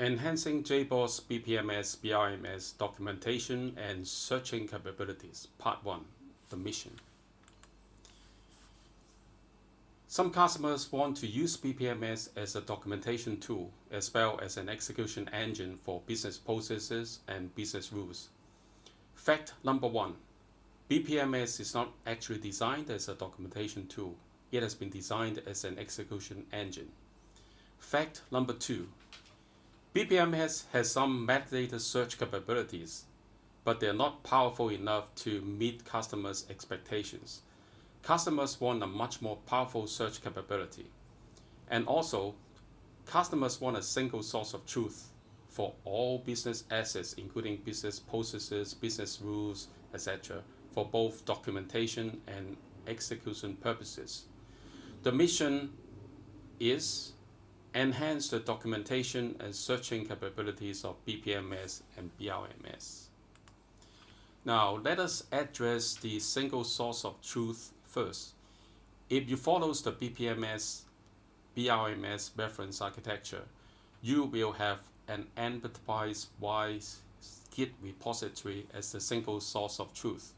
Enhancing JBoss BPMS BRMS documentation and searching capabilities. Part 1. The mission. Some customers want to use BPMS as a documentation tool as well as an execution engine for business processes and business rules. Fact number 1. BPMS is not actually designed as a documentation tool. It has been designed as an execution engine. Fact number 2. BPMS has some metadata search capabilities, but they are not powerful enough to meet customers' expectations. Customers want a much more powerful search capability. And also, customers want a single source of truth for all business assets, including business processes, business rules, etc., for both documentation and execution purposes. The mission is enhance the documentation and searching capabilities of BPMS and BRMS. Now, let us address the single source of truth first. If you follow the BPMS, BRMS reference architecture, you will have an enterprise-wide Git repository as the single source of truth.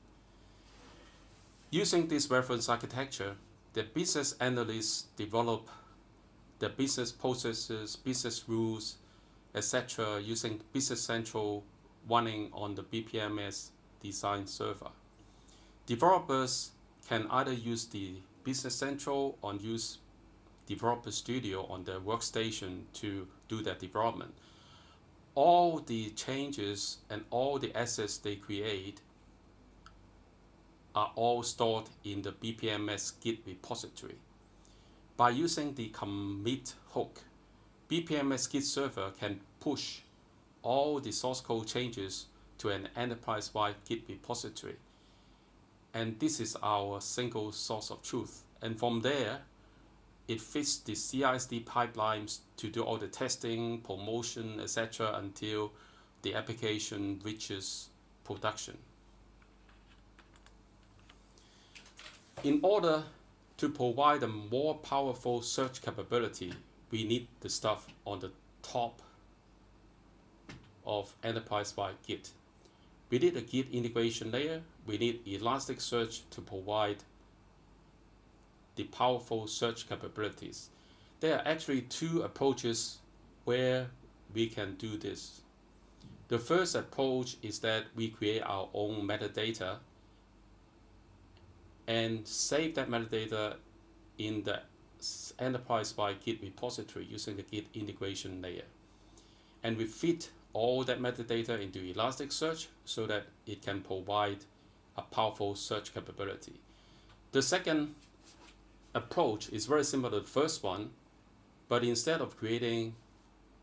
Using this reference architecture, the business analysts develop the business processes, business rules, etc. using Business Central running on the BPMS design server. Developers can either use the Business Central or use Developer Studio on their workstation to do their development. All the changes and all the assets they create are all stored in the BPMS Git repository. By using the commit hook, BPMS Git server can push all the source code changes to an enterprise-wide Git repository. And this is our single source of truth. And from there, it fits the CI/CD pipelines to do all the testing, promotion, etc. until the application reaches production. In order to provide a more powerful search capability, we need the stuff on the top of enterprise-wide Git. We need a Git integration layer. We need Elasticsearch to provide the powerful search capabilities. There are actually two approaches where we can do this. The first approach is that we create our own metadata and save that metadata in the enterprise-wide Git repository using the Git integration layer. And we fit all that metadata into Elasticsearch so that it can provide a powerful search capability. The second approach is very similar to the first one, but instead of creating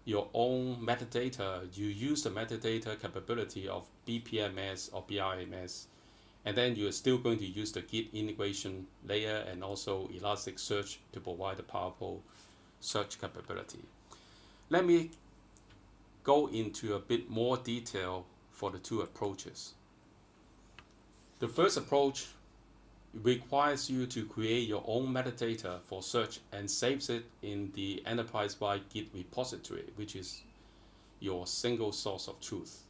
your own metadata, you use the metadata capability of BPMS or BRMS, and then you're still going to use the Git integration layer and also Elasticsearch to provide a powerful search capability. Let me go into a bit more detail for the two approaches. The first approach requires you to create your own metadata for search and saves it in the enterprise-wide Git repository, which is your single source of truth.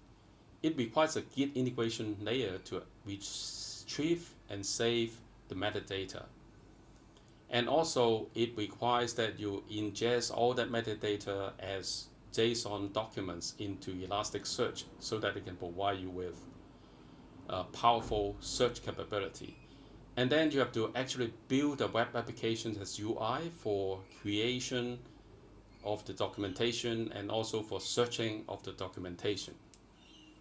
It requires a Git integration layer to retrieve and save the metadata. And also it requires that you ingest all that metadata as JSON documents into Elasticsearch so that it can provide you with a powerful search capability. And then you have to actually build a web application as UI for creation of the documentation and also for searching of the documentation.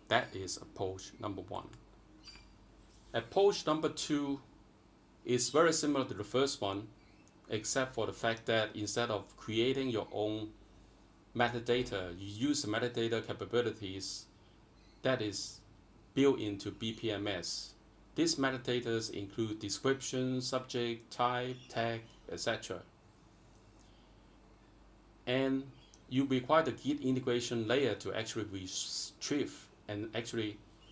That is approach number 1. Approach number 2 is very similar to the first one, except for the fact that instead of creating your own metadata, you use the metadata capabilities that is built into BPMS. These metadata include description, subject, type, tag, etc. And you require the Git integration layer to actually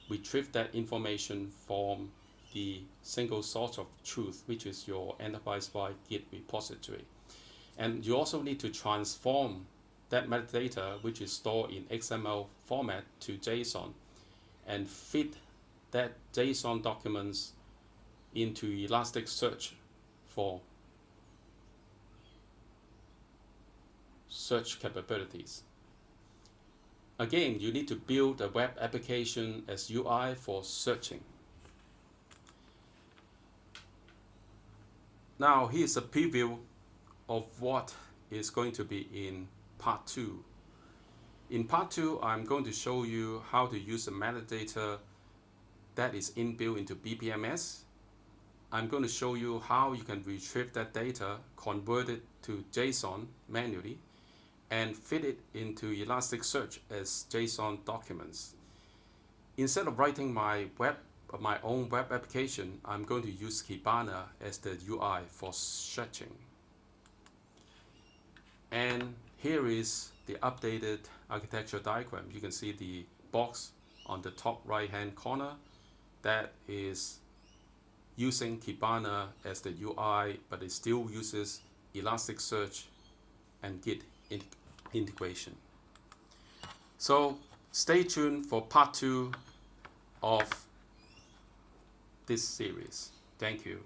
retrieve that information from the single source of truth, which is your enterprise-wide Git repository. And you also need to transform that metadata, which is stored in XML format, to JSON and fit that JSON documents into Elasticsearch for search capabilities. Again, you need to build a web application as UI for searching. Now here's a preview of what is going to be in part 2. In part 2, I'm going to show you how to use the metadata that is inbuilt into BPMS. I'm going to show you how you can retrieve that data, convert it to JSON manually, and fit it into Elasticsearch as JSON documents. Instead of writing my own web application, I'm going to use Kibana as the UI for searching. And here is the updated architecture diagram. You can see the box on the top right hand corner that is using Kibana as the UI, but it still uses Elasticsearch and Git integration. So stay tuned for part 2 of this series. Thank you.